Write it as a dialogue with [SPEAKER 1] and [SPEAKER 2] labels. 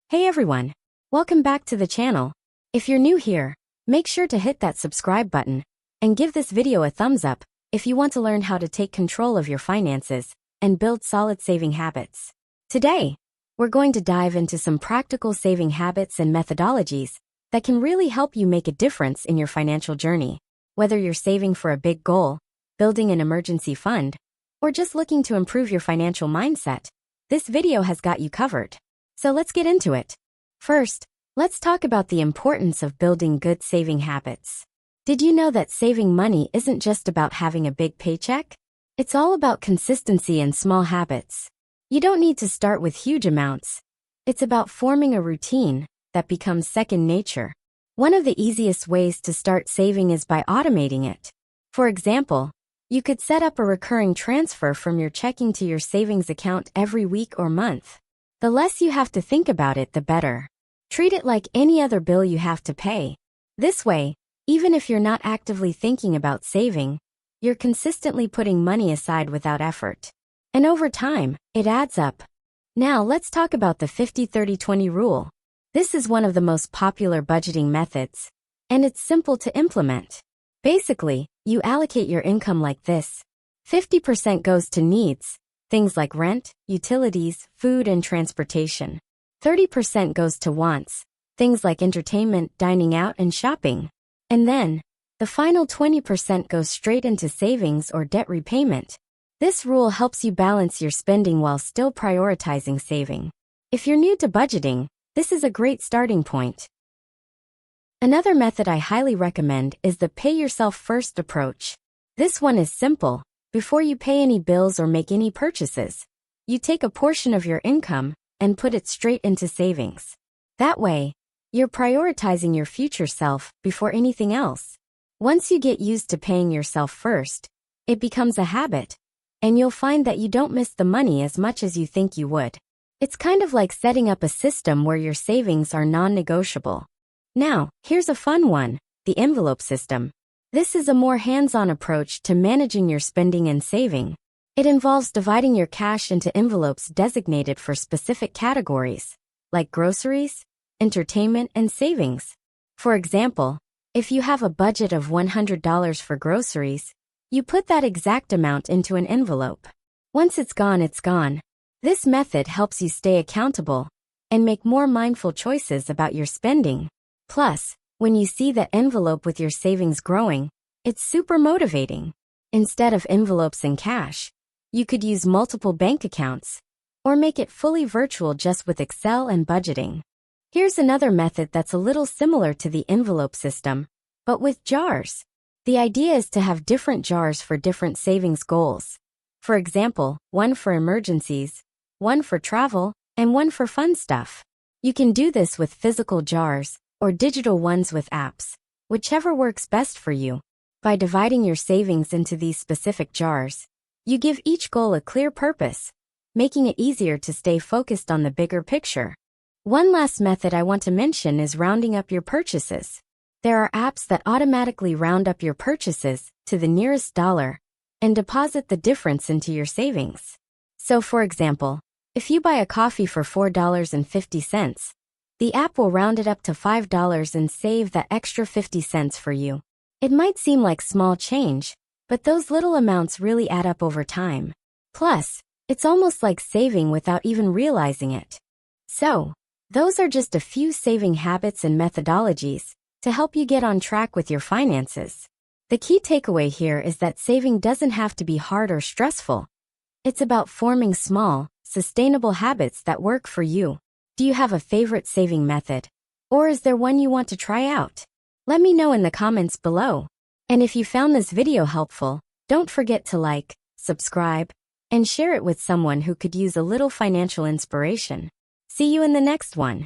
[SPEAKER 1] Hey everyone! Welcome back to the channel. If you're new here, make sure to hit that subscribe button and give this video a thumbs up if you want to learn how to take control of your finances and build solid saving habits. Today, we're going to dive into some practical saving habits and methodologies that can really help you make a difference in your financial journey. Whether you're saving for a big goal, building an emergency fund, or just looking to improve your financial mindset, this video has got you covered. So let's get into it. First, let's talk about the importance of building good saving habits. Did you know that saving money isn't just about having a big paycheck? It's all about consistency and small habits. You don't need to start with huge amounts. It's about forming a routine that becomes second nature. One of the easiest ways to start saving is by automating it. For example, you could set up a recurring transfer from your checking to your savings account every week or month. The less you have to think about it, the better. Treat it like any other bill you have to pay. This way, even if you're not actively thinking about saving, you're consistently putting money aside without effort. And over time, it adds up. Now let's talk about the 50-30-20 rule. This is one of the most popular budgeting methods, and it's simple to implement. Basically, you allocate your income like this. 50% goes to needs, things like rent, utilities, food, and transportation. 30% goes to wants, things like entertainment, dining out, and shopping. And then, the final 20% goes straight into savings or debt repayment. This rule helps you balance your spending while still prioritizing saving. If you're new to budgeting, this is a great starting point. Another method I highly recommend is the pay yourself first approach. This one is simple. Before you pay any bills or make any purchases, you take a portion of your income and put it straight into savings. That way, you're prioritizing your future self before anything else. Once you get used to paying yourself first, it becomes a habit, and you'll find that you don't miss the money as much as you think you would. It's kind of like setting up a system where your savings are non-negotiable. Now, here's a fun one, the envelope system. This is a more hands-on approach to managing your spending and saving. It involves dividing your cash into envelopes designated for specific categories, like groceries, entertainment, and savings. For example, if you have a budget of $100 for groceries, you put that exact amount into an envelope. Once it's gone, it's gone. This method helps you stay accountable and make more mindful choices about your spending. Plus, when you see that envelope with your savings growing, it's super motivating. Instead of envelopes and cash, you could use multiple bank accounts or make it fully virtual just with Excel and budgeting. Here's another method that's a little similar to the envelope system, but with jars. The idea is to have different jars for different savings goals. For example, one for emergencies, one for travel, and one for fun stuff. You can do this with physical jars or digital ones with apps, whichever works best for you. By dividing your savings into these specific jars, you give each goal a clear purpose, making it easier to stay focused on the bigger picture. One last method I want to mention is rounding up your purchases. There are apps that automatically round up your purchases to the nearest dollar and deposit the difference into your savings. So for example, if you buy a coffee for $4.50, the app will round it up to $5 and save that extra 50 cents for you. It might seem like small change, but those little amounts really add up over time. Plus, it's almost like saving without even realizing it. So, those are just a few saving habits and methodologies to help you get on track with your finances. The key takeaway here is that saving doesn't have to be hard or stressful. It's about forming small, sustainable habits that work for you. Do you have a favorite saving method? Or is there one you want to try out? Let me know in the comments below. And if you found this video helpful, don't forget to like, subscribe, and share it with someone who could use a little financial inspiration. See you in the next one.